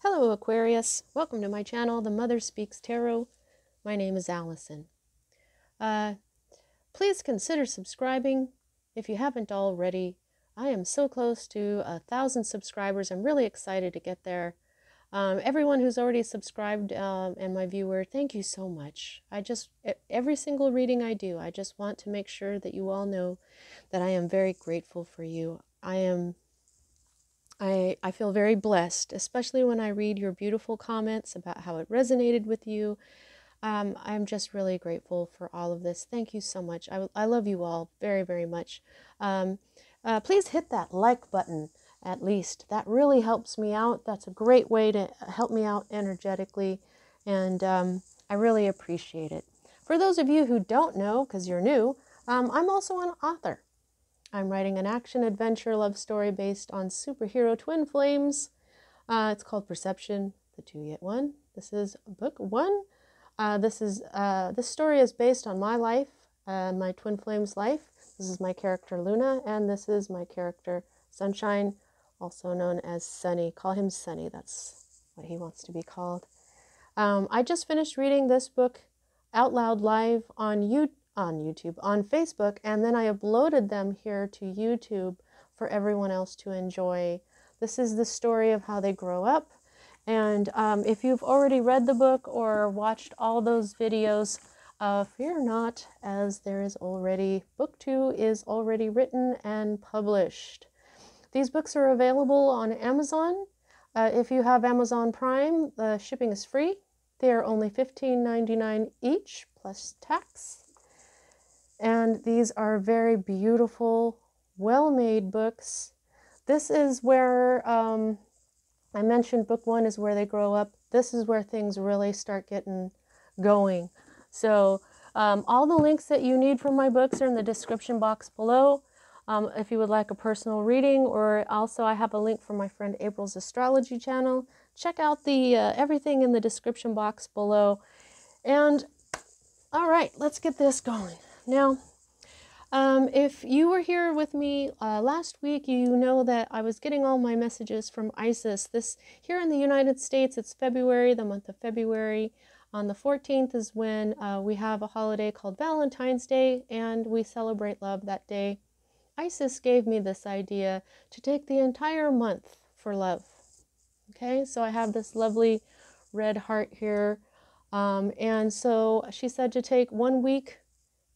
Hello Aquarius, welcome to my channel, The Mother Speaks Tarot. My name is Allison. Please consider subscribing if you haven't already. I am so close to 1,000 subscribers. I'm really excited to get there. Everyone who's already subscribed and my viewer, thank you so much. Every single reading I do, I just want to make sure that you all know that I am very grateful for you. I feel very blessed, especially when I read your beautiful comments about how it resonated with you. I'm just really grateful for all of this. Thank you so much. I love you all very, very much. Please hit that like button at least. That really helps me out. That's a great way to help me out energetically, and I really appreciate it. For those of you who don't know, because you're new, I'm also an author. I'm writing an action-adventure love story based on superhero twin flames. It's called Perception, the Two Yet One. This is book 1. This story is based on my life, my twin flames life. This is my character Luna, and this is my character Sunshine, also known as Sunny. Call him Sunny. That's what he wants to be called. I just finished reading this book out loud live on Facebook, and then I uploaded them here to YouTube for everyone else to enjoy. This is the story of how they grow up, and if you've already read the book or watched all those videos, fear not, as book 2 is already written and published. These books are available on Amazon. If you have Amazon Prime, the shipping is free. They are only $15.99 each plus tax. And these are very beautiful, well-made books. This is where, I mentioned book 1 is where they grow up. This is where things really start getting going. So all the links that you need for my books are in the description box below. If you would like a personal reading, or also I have a link for my friend April's astrology channel. Check out the everything in the description box below. And all right, let's get this going. Now, if you were here with me last week, you know that I was getting all my messages from Isis. Here in the United States, it's February, the month of February. On the 14th is when we have a holiday called Valentine's Day, and we celebrate love that day. Isis gave me this idea to take the entire month for love. Okay, so I have this lovely red heart here. And so she said to take 1 week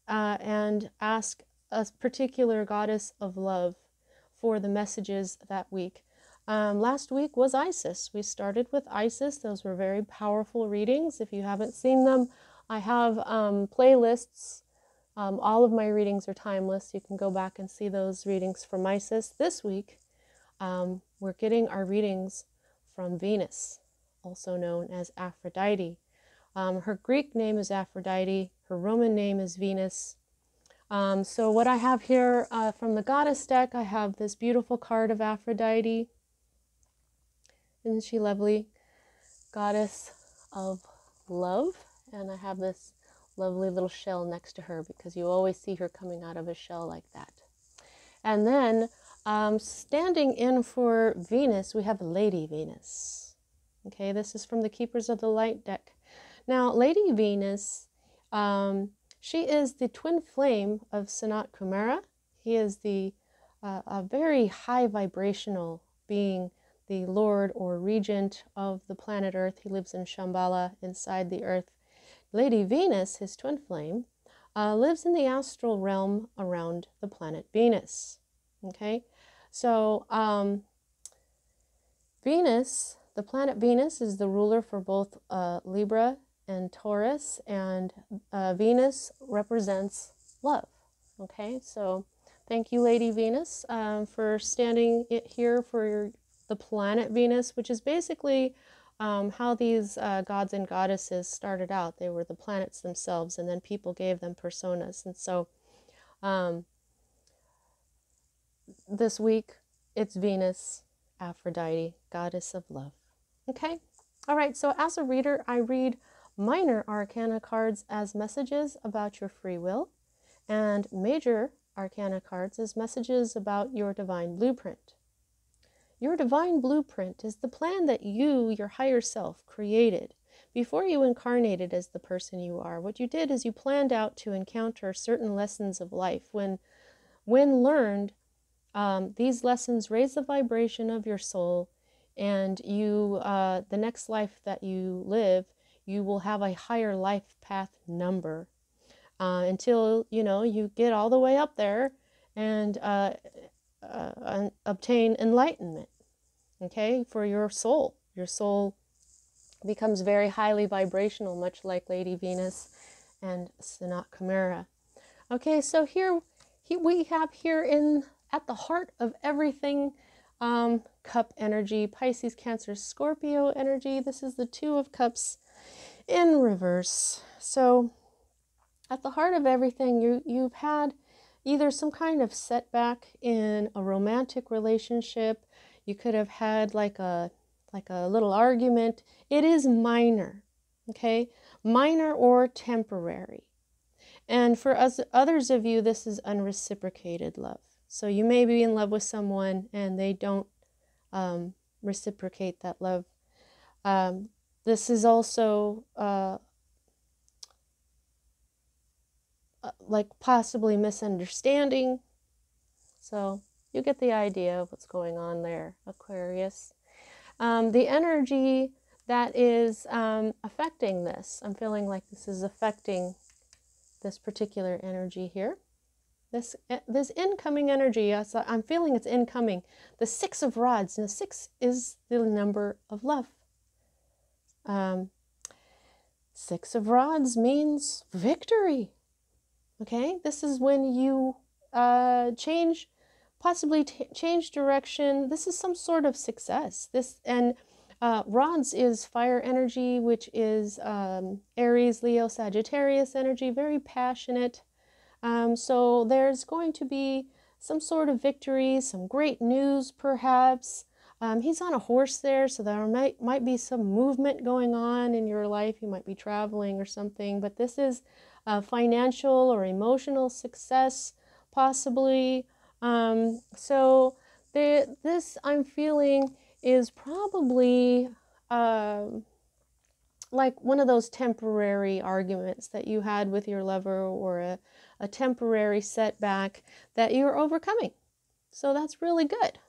and ask a particular goddess of love for the messages that week. Last week was Isis. We started with Isis. Those were very powerful readings. If you haven't seen them, I have playlists. All of my readings are timeless. You can go back and see those readings from Isis. This week, we're getting our readings from Venus, also known as Aphrodite. Her Greek name is Aphrodite. Her Roman name is Venus. So what I have here from the goddess deck, I have this beautiful card of Aphrodite. Isn't she lovely? Goddess of love. And I have this lovely little shell next to her, because you always see her coming out of a shell like that. And then standing in for Venus, we have Lady Venus. Okay, this is from the Keepers of the Light deck. Now, Lady Venus, she is the twin flame of Sanat Kumara. He is a very high vibrational being, the lord or regent of the planet Earth. He lives in Shambhala, inside the Earth. Lady Venus, his twin flame, lives in the astral realm around the planet Venus. Okay, so Venus, the planet Venus, is the ruler for both Libra and Taurus, and Venus represents love. Okay, so thank you, Lady Venus, for standing here for the planet Venus, which is basically how these gods and goddesses started out. They were the planets themselves, and then people gave them personas. And so this week, it's Venus, Aphrodite, goddess of love. Okay, all right, so as a reader, I read minor arcana cards as messages about your free will, and major arcana cards as messages about your divine blueprint. Your divine blueprint is the plan that you, your higher self, created before you incarnated as the person you are. What you did is you planned out to encounter certain lessons of life. When learned, these lessons raise the vibration of your soul, and you, the next life that you live, you will have a higher life path number until, you get all the way up there and obtain enlightenment, okay, for your soul. Your soul becomes very highly vibrational, much like Lady Venus and Sanat Chimera. Okay, so here we have here at the heart of everything, cup energy, Pisces, Cancer, Scorpio energy. This is the Two of Cups in reverse. So at the heart of everything, you've had either some kind of setback in a romantic relationship. You could have had like a little argument. It is minor, okay? Minor or temporary. And for us, others of you, this is unreciprocated love. So you may be in love with someone and they don't reciprocate that love. This is also like possibly misunderstanding. So you get the idea of what's going on there, Aquarius. The energy that is affecting this, I'm feeling like this is affecting this particular energy here. This incoming energy, I'm feeling it's incoming. The Six of Rods, and the 6 is the number of love. 6 of Rods means victory. Okay, this is when you possibly change direction. This is some sort of success. Rods is fire energy, which is Aries, Leo, Sagittarius energy, very passionate. So there's going to be some sort of victory, some great news perhaps. He's on a horse there, so there might be some movement going on in your life. You might be traveling or something, but this is financial or emotional success, possibly. So this I'm feeling is probably like one of those temporary arguments that you had with your lover, or a temporary setback that you're overcoming. So that's really good.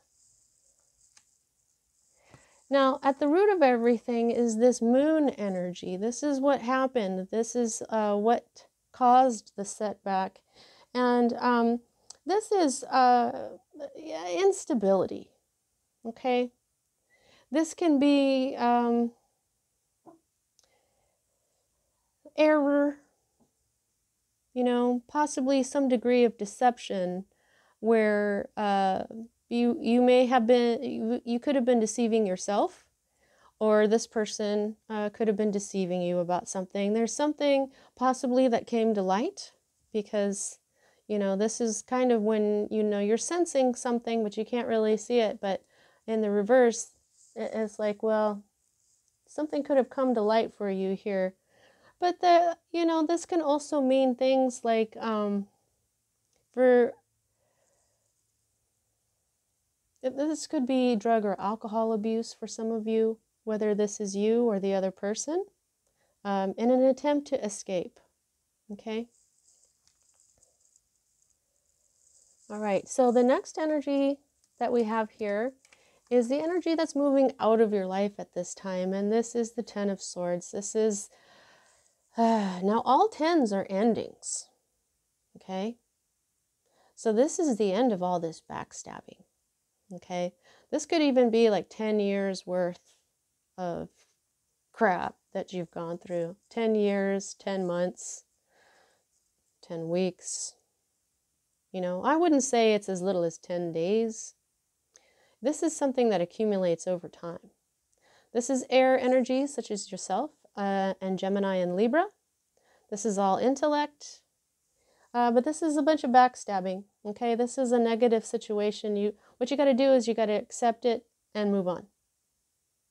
Now, at the root of everything is this moon energy. This is what happened. This is what caused the setback. And this is instability, okay? This can be error, possibly some degree of deception where you may have been, you could have been deceiving yourself, or this person could have been deceiving you about something. There's something possibly that came to light because, this is kind of when, you're sensing something, but you can't really see it. But in the reverse, it's like, well, something could have come to light for you here. But this can also mean things like, this could be drug or alcohol abuse for some of you, whether this is you or the other person, in an attempt to escape, okay? All right, so the next energy that we have here is the energy that's moving out of your life at this time, and this is the Ten of Swords. This is, now all tens are endings, okay? So this is the end of all this backstabbing. Okay, this could even be like 10 years worth of crap that you've gone through. 10 years, 10 months, 10 weeks. I wouldn't say it's as little as 10 days. This is something that accumulates over time. This is air energy, such as yourself, and Gemini and Libra. This is all intellect. But this is a bunch of backstabbing, okay? This is a negative situation. What you got to do is you got to accept it and move on,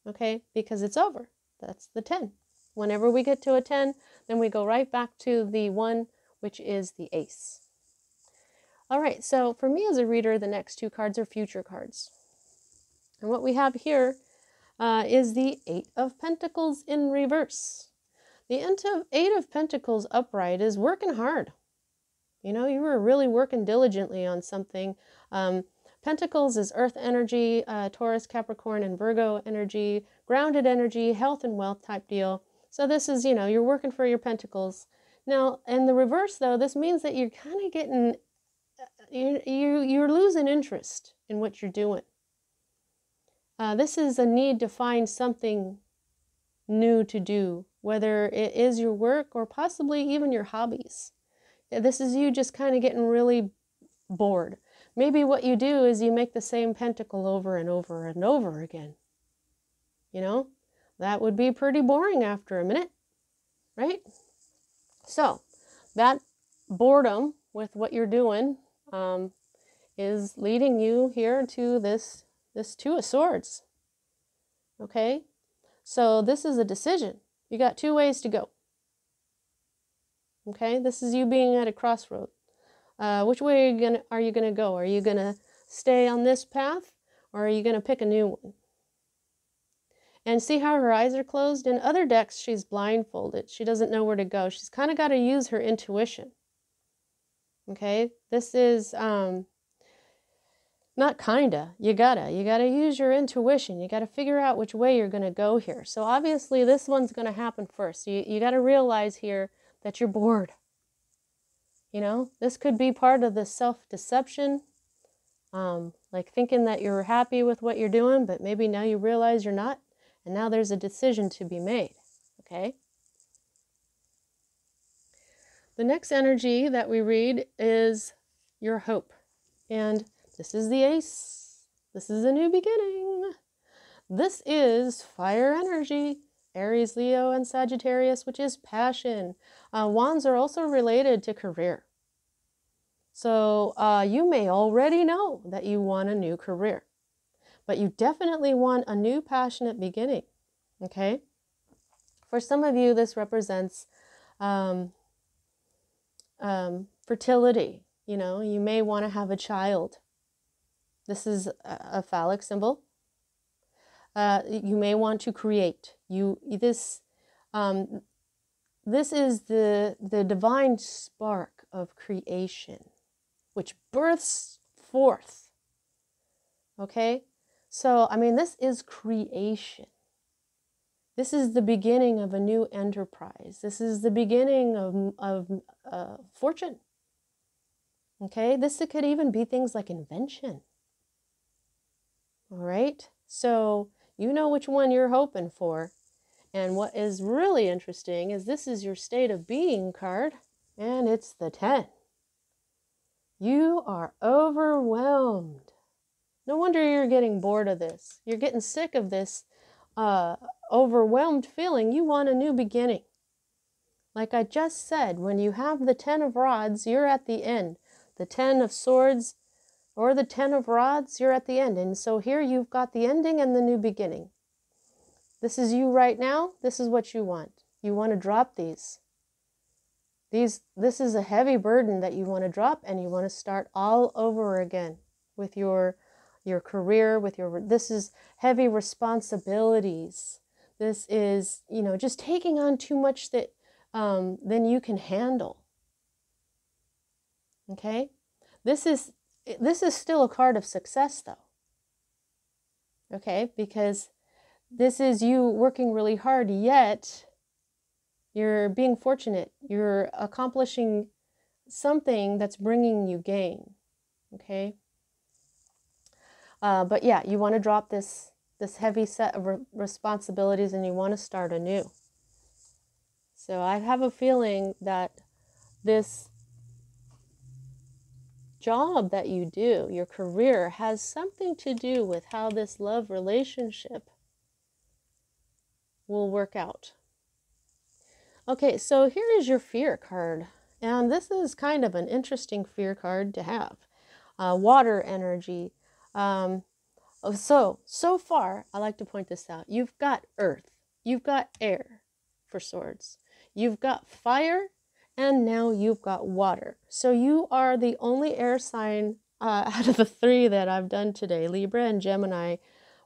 okay? Because it's over. That's the 10. Whenever we get to a 10, then we go right back to the 1, which is the Ace. All right, so for me as a reader, the next 2 cards are future cards. And what we have here is the Eight of Pentacles in reverse. The Eight of Pentacles upright is working hard. You know, you were really working diligently on something. Pentacles is earth energy, Taurus, Capricorn, and Virgo energy, grounded energy, health and wealth type deal. So this is, you know, you're working for your pentacles. Now, in the reverse, though, this means that you're kind of getting, you're losing interest in what you're doing. This is a need to find something new to do, whether it is your work or possibly even your hobbies. This is you just kind of getting really bored. Maybe what you do is you make the same pentacle over and over and over again. You know, that would be pretty boring after a minute, right? So that boredom with what you're doing is leading you here to this Two of Swords. Okay, so this is a decision. You got two ways to go. Okay, this is you being at a crossroad. Which way are you gonna go? Are you gonna stay on this path, or are you gonna pick a new one? And see how her eyes are closed? In other decks, she's blindfolded. She doesn't know where to go. She's kind of got to use her intuition. Okay, this is not kinda. You gotta use your intuition. You gotta figure out which way you're gonna go here. So obviously, this one's gonna happen first. You gotta realize here that you're bored. You know, this could be part of the self-deception, like thinking that you're happy with what you're doing, but maybe now you realize you're not, and now there's a decision to be made, okay? The next energy that we read is your hope, and this is the Ace. This is a new beginning. This is fire energy. Aries, Leo, and Sagittarius, which is passion. Wands are also related to career. So you may already know that you want a new career, but you definitely want a new passionate beginning, okay? For some of you, this represents fertility. You know, you may want to have a child. This is a phallic symbol. You may want to create. This is the divine spark of creation, which births forth. Okay, so I mean, this is creation. This is the beginning of a new enterprise. This is the beginning of fortune. Okay, this could even be things like invention. All right, so you know which one you're hoping for. And what is really interesting is this is your state of being card, and it's the 10. You are overwhelmed. No wonder you're getting bored of this. You're getting sick of this overwhelmed feeling. You want a new beginning. Like I just said, when you have the 10 of rods, you're at the end. The 10 of swords or the 10 of rods, you're at the end. And so here you've got the ending and the new beginning. This is you right now. This is what you want. You want to drop these. This is a heavy burden that you want to drop, and you want to start all over again with your career, this is heavy responsibilities. This is, you know, just taking on too much that then you can handle. Okay? This is still a card of success, though. Okay? Because this is you working really hard, yet you're being fortunate. You're accomplishing something that's bringing you gain. Okay? But yeah, you want to drop this heavy set of responsibilities, and you want to start anew. So I have a feeling that this job that you do, your career, has something to do with how this love relationship will work out. Okay, so here is your fear card. And this is kind of an interesting fear card to have. Water energy. So far, I like to point this out. You've got earth. You've got air for swords. You've got fire. And now you've got water. So you are the only air sign out of the three that I've done today, Libra and Gemini,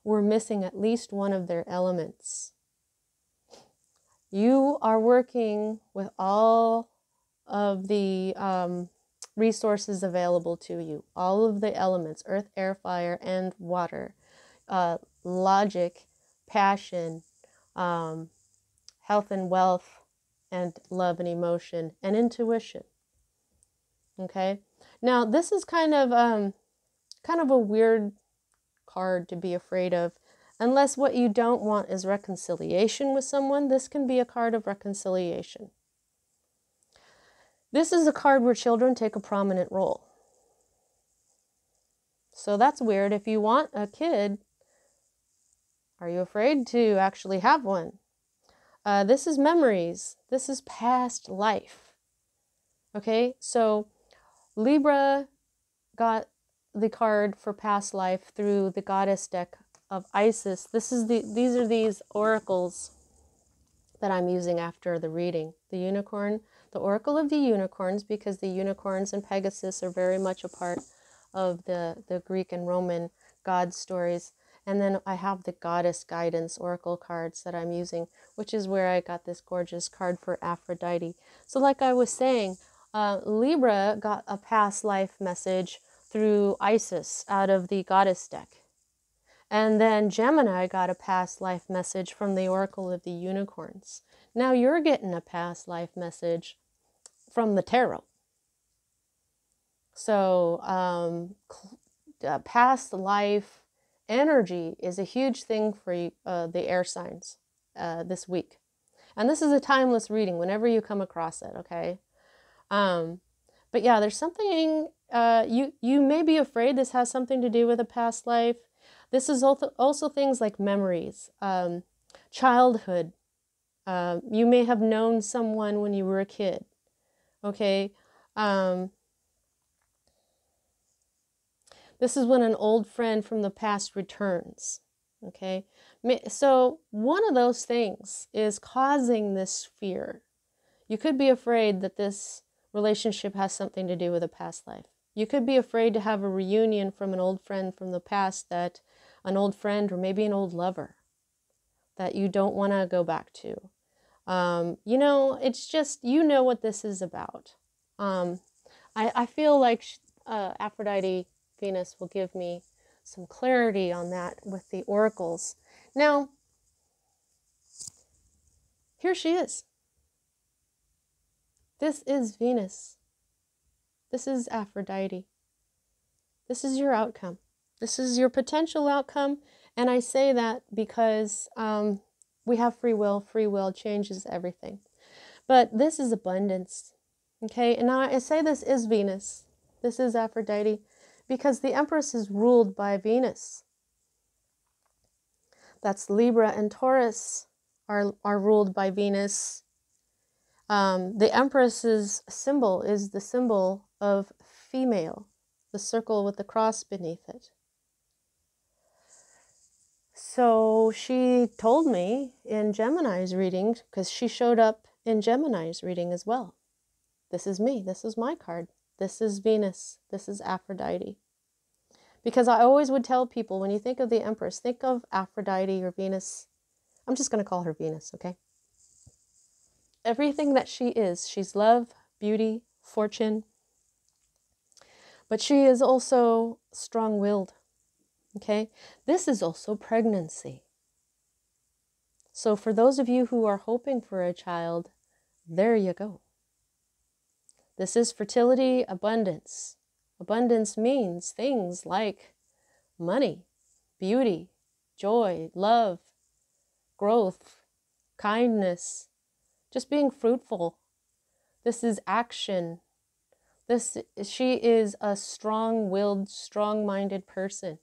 were missing at least one of their elements. You are working with all of the resources available to you, all of the elements, earth, air, fire, and water, logic, passion, health and wealth, and love and emotion, and intuition. Okay? Now, this is kind of a weird card to be afraid of. Unless what you don't want is reconciliation with someone, this can be a card of reconciliation. This is a card where children take a prominent role. So that's weird. If you want a kid, are you afraid to actually have one? This is memories. This is past life. Okay, so Libra got the card for past life through the goddess deck of Isis. These are these oracles that I'm using after the reading. The unicorn, the oracle of the unicorns, because the unicorns and Pegasus are very much a part of the Greek and Roman god stories. And then I have the goddess guidance oracle cards that I'm using, which is where I got this gorgeous card for Aphrodite. So like I was saying, Libra got a past life message through Isis out of the goddess deck. And then Gemini got a past life message from the oracle of the unicorns. Now you're getting a past life message from the tarot. So past life energy is a huge thing for the air signs this week. And this is a timeless reading whenever you come across it, okay? But yeah, there's something, you may be afraid this has something to do with a past life. This is also things like memories, childhood. You may have known someone when you were a kid, okay? This is when an old friend from the past returns, okay? So one of those things is causing this fear. You could be afraid that this relationship has something to do with a past life. You could be afraid to have a reunion from an old friend from the past, that an old friend or maybe an old lover that you don't want to go back to. You know, it's just, you know what this is about. I feel like Aphrodite Venus will give me some clarity on that with the oracles. Now, here she is. This is Venus. This is Aphrodite. This is your outcome. This is your potential outcome. And I say that because we have free will. Free will changes everything. But this is abundance. Okay, and now I say this is Venus. This is Aphrodite because the Empress is ruled by Venus. That's Libra and Taurus are ruled by Venus. The Empress's symbol is the symbol of female, the circle with the cross beneath it. So she told me in Gemini's reading, because she showed up in Gemini's reading as well. This is me. This is my card. This is Venus. This is Aphrodite. Because I always would tell people, when you think of the Empress, think of Aphrodite or Venus. I'm just going to call her Venus, okay? Everything that she is. She's love, beauty, fortune. But she is also strong-willed, okay? This is also pregnancy. So for those of you who are hoping for a child, there you go. This is fertility, abundance. Abundance means things like money, beauty, joy, love, growth, kindness, just being fruitful. This is action. She is a strong-willed, strong-minded person.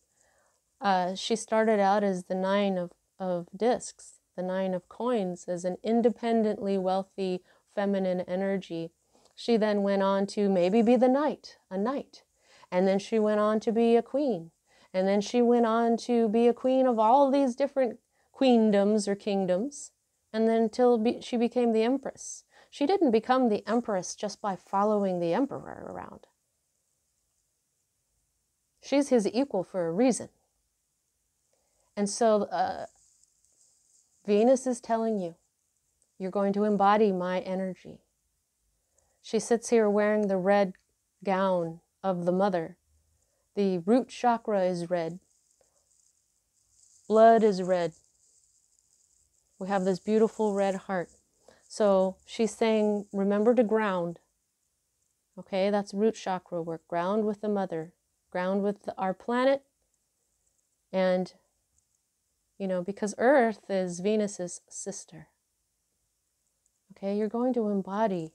She started out as the Nine of Discs, the Nine of Coins, as an independently wealthy feminine energy. She then went on to maybe be a knight. And then she went on to be a queen. And then she went on to be a queen of all these different queendoms or kingdoms. And then till she became the Empress. She didn't become the Empress just by following the Emperor around. She's his equal for a reason. And so Venus is telling you, you're going to embody my energy. She sits here wearing the red gown of the mother. The root chakra is red. Blood is red. We have this beautiful red heart. So she's saying, remember to ground. Okay, that's root chakra work. Ground with the mother. Ground with our planet. And, you know, because Earth is Venus's sister. Okay, you're going to embody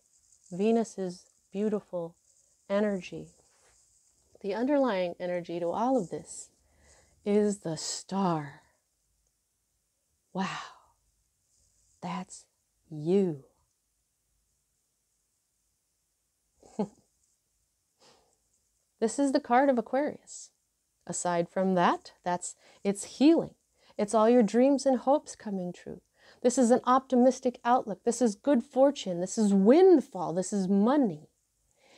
Venus's beautiful energy. The underlying energy to all of this is the star. Wow, that's you. This is the card of Aquarius. Aside from that, it's healing. It's all your dreams and hopes coming true. This is an optimistic outlook. This is good fortune. This is windfall. This is money.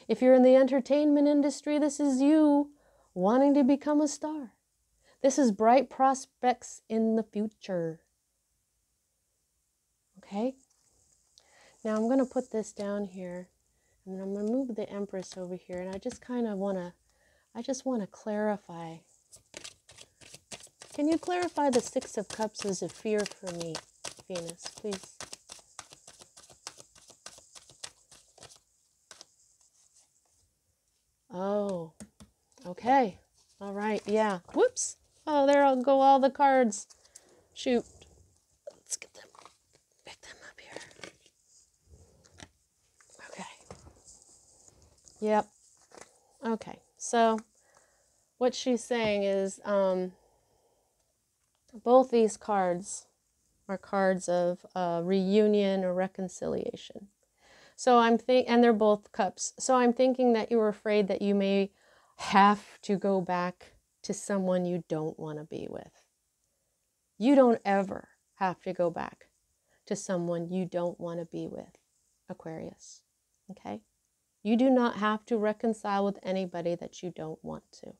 If you're in the entertainment industry, this is you wanting to become a star. This is bright prospects in the future. Okay? Now I'm going to put this down here, and I'm going to move the Empress over here, and I just kind of want to clarify. Can you clarify the Six of Cups as a fear for me, Venus, please? Oh, okay. All right, yeah. Whoops. Oh, there go all the cards. Shoot. Let's get them, pick them up here. Okay. Yep. Okay, so what she's saying is both these cards are cards of reunion or reconciliation. So and they're both cups. So I'm thinking that you're afraid that you may have to go back to someone you don't want to be with. You don't ever have to go back to someone you don't want to be with, Aquarius. Okay? You do not have to reconcile with anybody that you don't want to.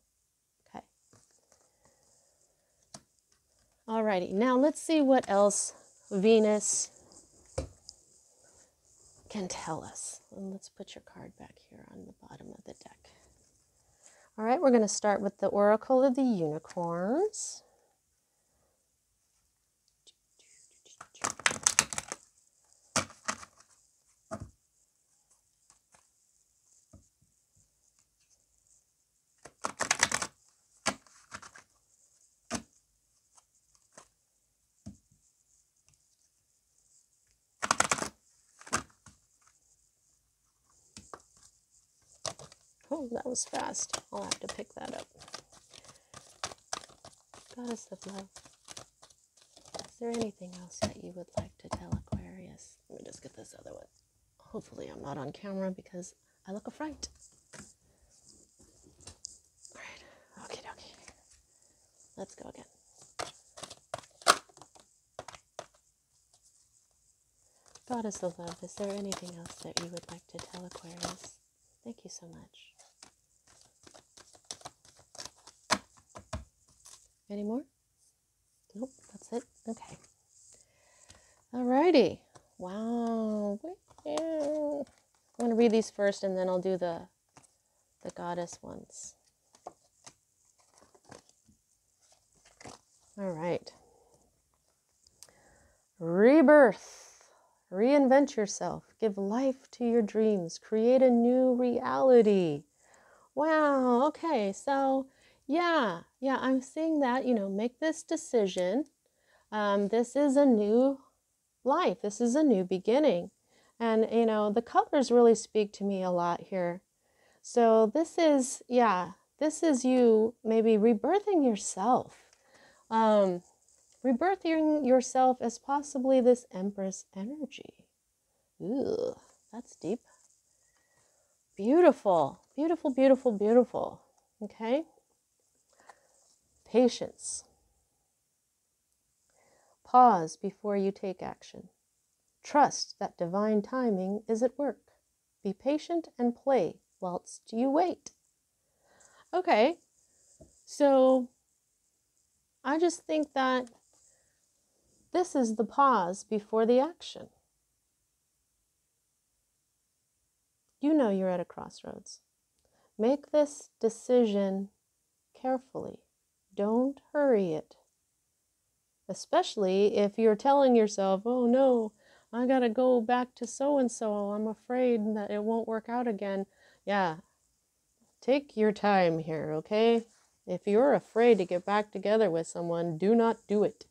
Okay? Alrighty, now let's see what else Venus can tell us. And let's put your card back here on the bottom of the deck. All right, we're going to start with the Oracle of the Unicorns. Oh, that was fast. I'll have to pick that up. Goddess of love. Is there anything else that you would like to tell Aquarius? Let me just get this other one. Hopefully I'm not on camera because I look a fright. All right. Okay, okay. Let's go again. Goddess of love, is there anything else that you would like to tell Aquarius? Thank you so much. Any more? Nope, that's it. Okay. Alrighty. Wow. I'm going to read these first and then I'll do the goddess ones. All right. Rebirth. Reinvent yourself. Give life to your dreams. Create a new reality. Wow. Okay. So, yeah, I'm seeing that, make this decision. This is a new life. This is a new beginning. And, the colors really speak to me a lot here. So this is you maybe rebirthing yourself. Rebirthing yourself as possibly this Empress energy. Ooh, that's deep. Beautiful, beautiful, beautiful, beautiful. Okay. Patience. Pause before you take action. Trust that divine timing is at work. Be patient and play whilst you wait. Okay, so I just think that this is the pause before the action. You know you're at a crossroads. Make this decision carefully. Don't hurry it. Especially if you're telling yourself, oh no, I gotta go back to so-and-so. I'm afraid that it won't work out again. Yeah, take your time here, okay? If you're afraid to get back together with someone, do not do it.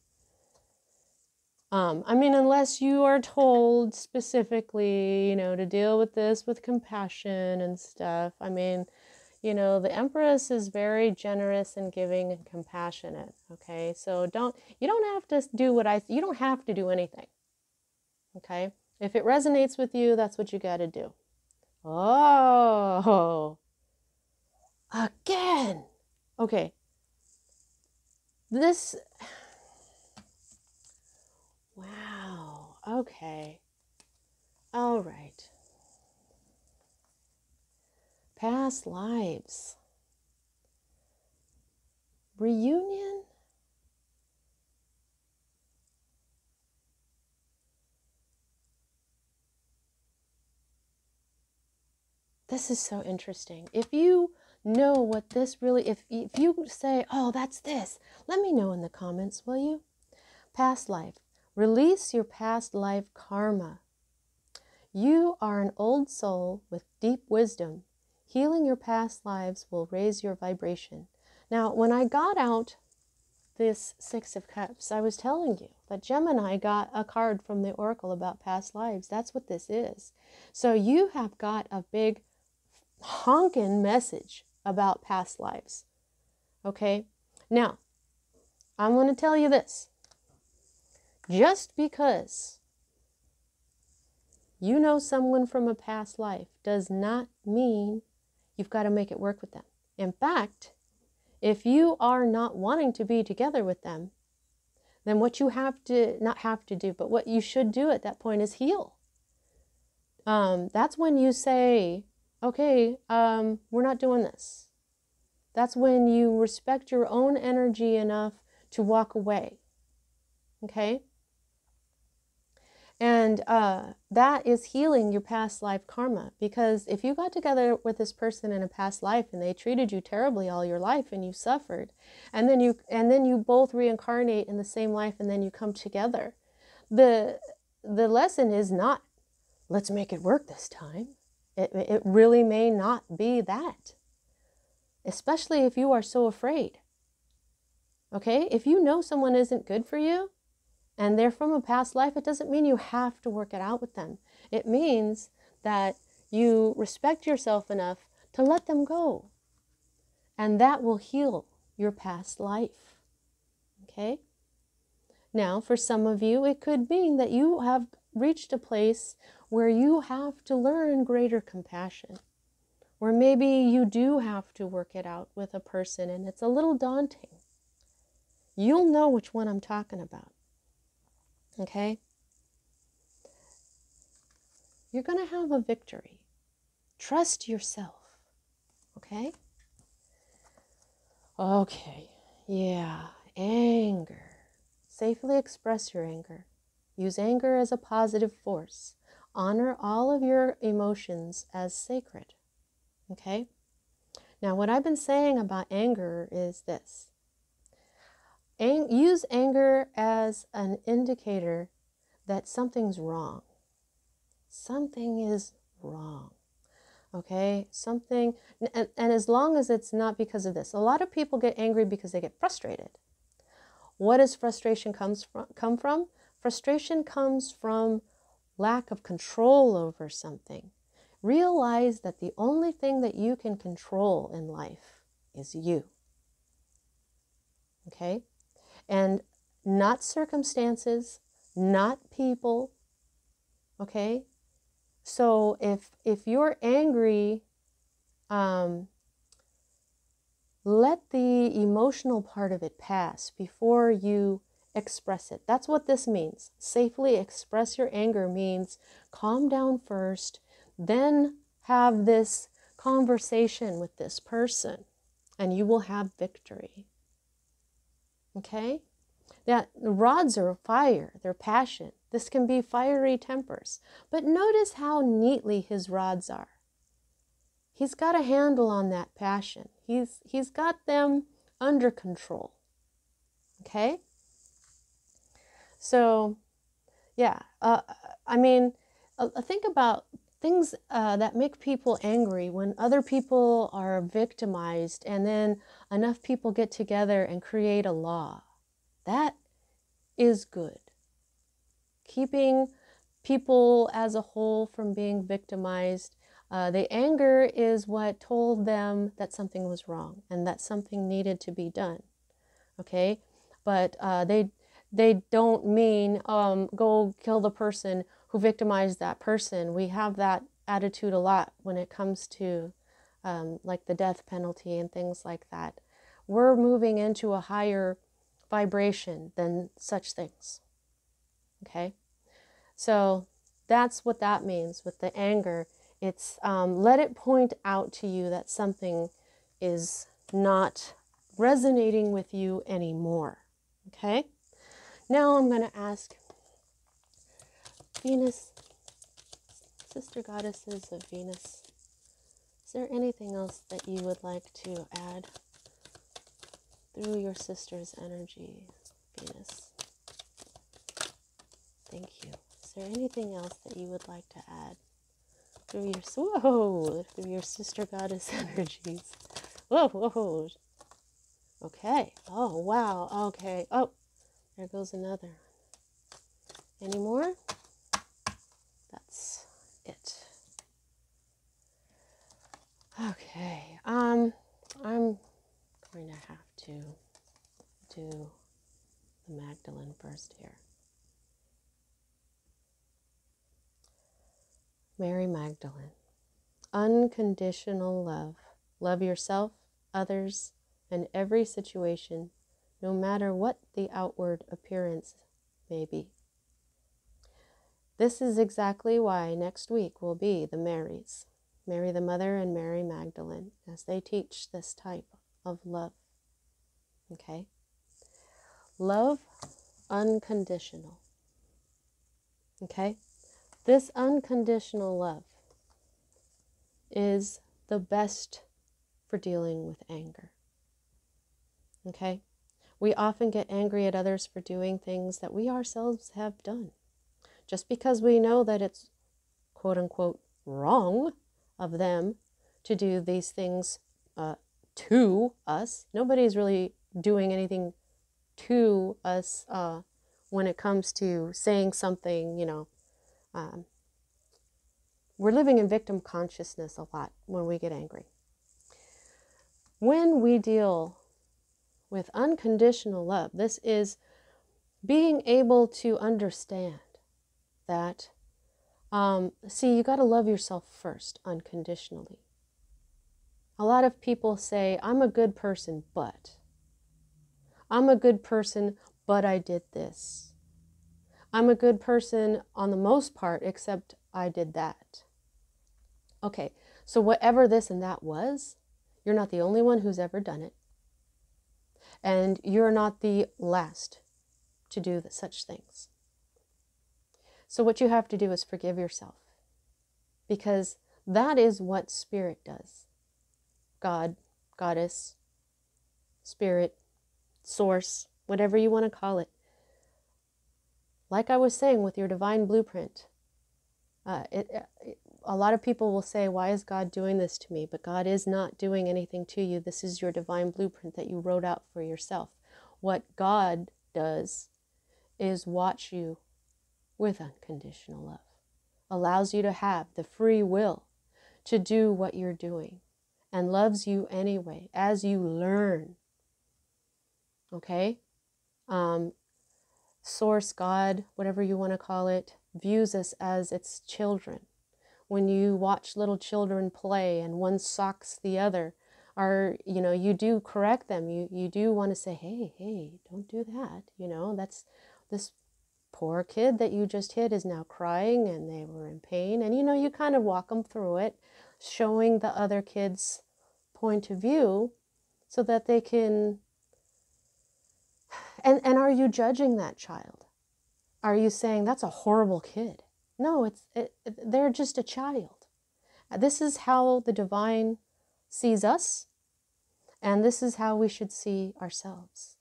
I mean, unless you are told specifically, to deal with this with compassion and stuff. I mean, the Empress is very generous and giving and compassionate, okay? So you don't have to do you don't have to do anything, okay? If it resonates with you, that's what you got to do. Oh, again. Okay. Wow. Okay. All right. Past lives. Reunion? This is so interesting. If you know what this really, if you say, oh, that's this, let me know in the comments, will you? Past life. Release your past life karma. You are an old soul with deep wisdom. Healing your past lives will raise your vibration. Now, when I got out this Six of Cups, I was telling you that Gemini got a card from the Oracle about past lives. That's what this is. So you have got a big honking message about past lives. Okay? Now, I'm going to tell you this. Just because you know someone from a past life does not mean you've got to make it work with them. In fact, if you are not wanting to be together with them, then what you not have to do, but what you should do at that point is heal. That's when you say, okay, we're not doing this. That's when you respect your own energy enough to walk away. Okay? And that is healing your past life karma. Because if you got together with this person in a past life and they treated you terribly all your life and you suffered, and then you both reincarnate in the same life and then you come together, the lesson is not, let's make it work this time. It really may not be that. Especially if you are so afraid. Okay? If you know someone isn't good for you, and they're from a past life, it doesn't mean you have to work it out with them. It means that you respect yourself enough to let them go. And that will heal your past life. Okay? Now, for some of you, it could mean that you have reached a place where you have to learn greater compassion. Or maybe you do have to work it out with a person and it's a little daunting. You'll know which one I'm talking about. Okay? You're going to have a victory. Trust yourself. Okay? Okay. Yeah. Anger. Safely express your anger. Use anger as a positive force. Honor all of your emotions as sacred. Okay? Now, what I've been saying about anger is this. Use anger as an indicator that something's wrong. Something is wrong. Okay? Something, and as long as it's not because of this. A lot of people get angry because they get frustrated. What does frustration come from? Frustration comes from lack of control over something. Realize that the only thing that you can control in life is you. Okay? And not circumstances, not people. Okay? So if you're angry, let the emotional part of it pass before you express it. That's what this means. Safely express your anger means calm down first, then have this conversation with this person, and you will have victory. Okay? That rods are fire, they're passion. This can be fiery tempers. But notice how neatly his rods are. He's got a handle on that passion. He's got them under control. Okay? So, yeah. I mean, think about things that make people angry when other people are victimized and then enough people get together and create a law. That is good. Keeping people as a whole from being victimized. The anger is what told them that something was wrong and that something needed to be done. Okay? But they don't mean go kill the person who victimized that person. We have that attitude a lot when it comes to like the death penalty and things like that. We're moving into a higher vibration than such things. Okay? So that's what that means with the anger. It's let it point out to you that something is not resonating with you anymore. Okay? Now I'm going to ask Venus, sister goddesses of Venus, is there anything else that you would like to add through your sister's energy, Venus? Thank you. Is there anything else that you would like to add through your sister goddess energies? Whoa, whoa. Okay. Oh, wow. Okay. Oh, there goes another. Any more? That's it. Okay. I'm going to have to do the Magdalene first here. Mary Magdalene. Unconditional love. Love yourself, others, and every situation, no matter what the outward appearance may be. This is exactly why next week will be the Marys, Mary the Mother and Mary Magdalene, as they teach this type of love. Okay? Love unconditional. Okay? This unconditional love is the best for dealing with anger. Okay? We often get angry at others for doing things that we ourselves have done. Just because we know that it's quote unquote wrong of them to do these things to us. Nobody's really doing anything to us when it comes to saying something, we're living in victim consciousness a lot when we get angry. When we deal with unconditional love, this is being able to understand that, you got to love yourself first, unconditionally. A lot of people say, I'm a good person, but. I'm a good person, but I did this. I'm a good person on the most part, except I did that. Okay, so whatever this and that was, you're not the only one who's ever done it. And you're not the last to do such things. So what you have to do is forgive yourself. Because that is what spirit does. God, goddess, spirit, source, whatever you want to call it. Like I was saying with your divine blueprint, a lot of people will say, why is God doing this to me? But God is not doing anything to you. This is your divine blueprint that you wrote out for yourself. What God does is watch you with unconditional love. Allows you to have the free will to do what you're doing. And loves you anyway, as you learn. Okay? Source, God, whatever you want to call it, views us as its children. When you watch little children play and one socks the other, or, you do correct them. You do want to say, hey, don't do that. That's this poor kid that you just hit is now crying and they were in pain. And, you kind of walk them through it, showing the other kids' point of view so that they can And are you judging that child? Are you saying that's a horrible kid? No, they're just a child. This is how the divine sees us, and this is how we should see ourselves.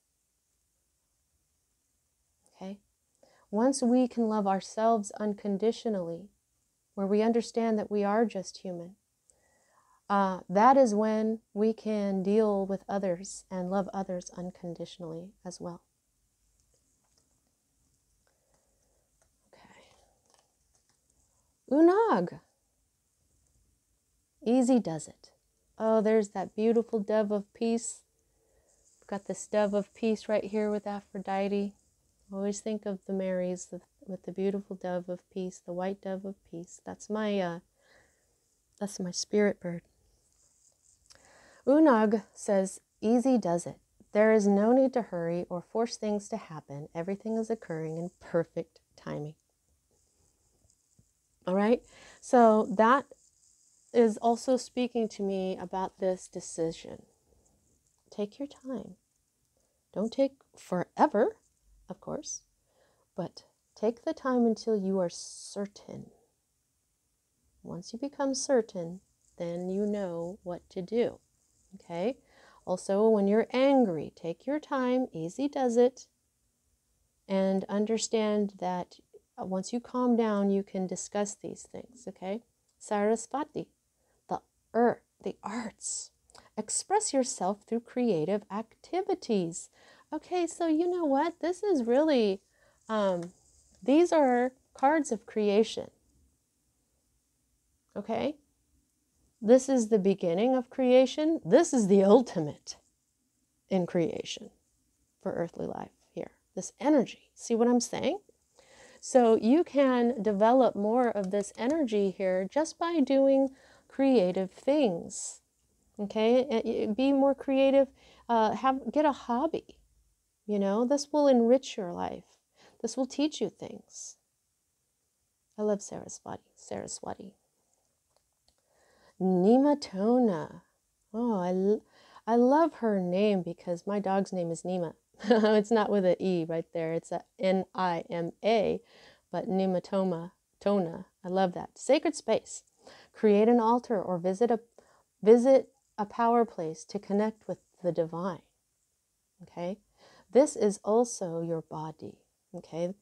Okay? Once we can love ourselves unconditionally, where we understand that we are just human, that is when we can deal with others and love others unconditionally as well. Okay. Unag. Easy does it. Oh, there's that beautiful dove of peace. We've got this dove of peace right here with Aphrodite. Always think of the Marys with the beautiful dove of peace, the white dove of peace. That's my spirit bird. Unag says, easy does it. There is no need to hurry or force things to happen. Everything is occurring in perfect timing. All right? So that is also speaking to me about this decision. Take your time. Don't take forever, of course, but take the time until you are certain. Once you become certain, then you know what to do. Okay? Also, when you're angry, take your time, easy does it, and understand that once you calm down, you can discuss these things, okay? Sarasvati, the earth, the arts. Express yourself through creative activities. Okay, so you know what? This is really, these are cards of creation, okay? This is the beginning of creation. This is the ultimate in creation for earthly life here. This energy. See what I'm saying? So you can develop more of this energy here just by doing creative things. Okay? Be more creative. Get a hobby. You know, this will enrich your life. This will teach you things. I love Saraswati. Nematona. Oh, I love her name because my dog's name is Nima. It's not with an E right there. It's a Nima, but Nematoma, Tona. I love that. Sacred space. Create an altar or visit a power place to connect with the divine. Okay? This is also your body. Okay?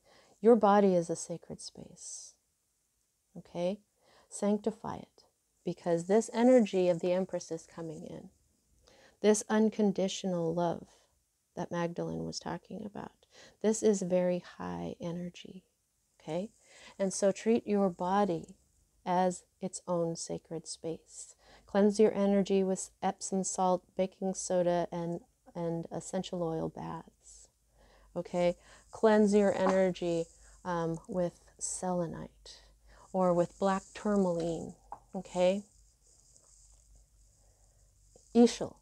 Your body is a sacred space. Okay? Sanctify it. Because this energy of the Empress is coming in. This unconditional love that Magdalene was talking about. This is very high energy, okay? And so treat your body as its own sacred space. Cleanse your energy with Epsom salt, baking soda, and essential oil baths, okay? Cleanse your energy with selenite or with black tourmaline, okay? Ishal,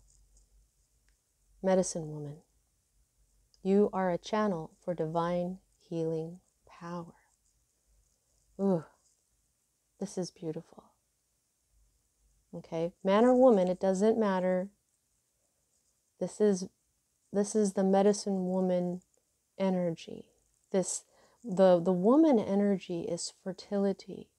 medicine woman. You are a channel for divine healing power. Ooh, this is beautiful. Okay, man or woman, it doesn't matter. This is the medicine woman energy. The woman energy is fertility.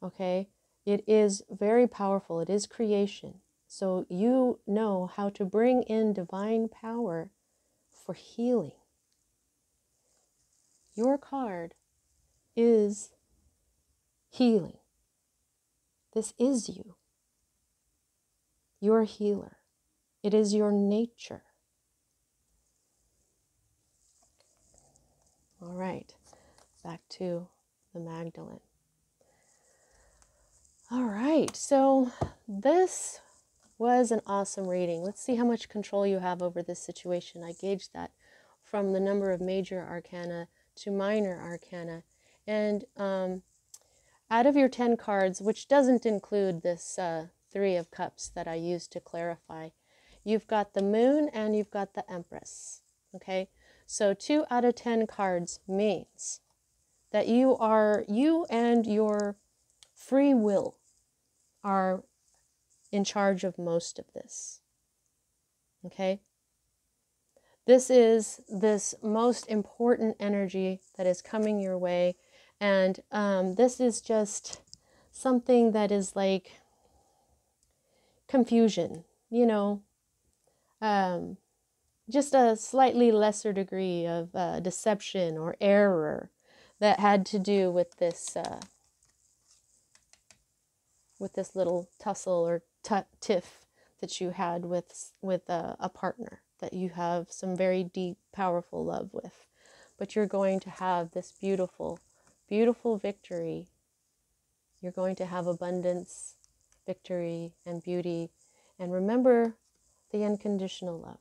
Okay, it is very powerful. It is creation. So you know how to bring in divine power for healing. Your card is healing. This is you. You're a healer. It is your nature. All right, back to the Magdalene. All right, so this was an awesome reading. Let's see how much control you have over this situation. I gauged that from the number of major arcana to minor arcana. And out of your 10 cards, which doesn't include this 3 of Cups that I used to clarify, you've got the Moon and you've got the Empress. Okay, so 2 out of 10 cards means that you and your free will are in charge of most of this. Okay? This is this most important energy that is coming your way. And this is just something that is like confusion, you know, just a slightly lesser degree of deception or error that had to do with this little tussle or tiff that you had with a partner that you have some very deep, powerful love with. But you're going to have this beautiful, beautiful victory. You're going to have abundance, victory, and beauty. And remember the unconditional love.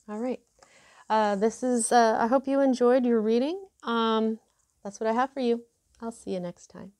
All right. This is, I hope you enjoyed your reading. That's what I have for you. I'll see you next time.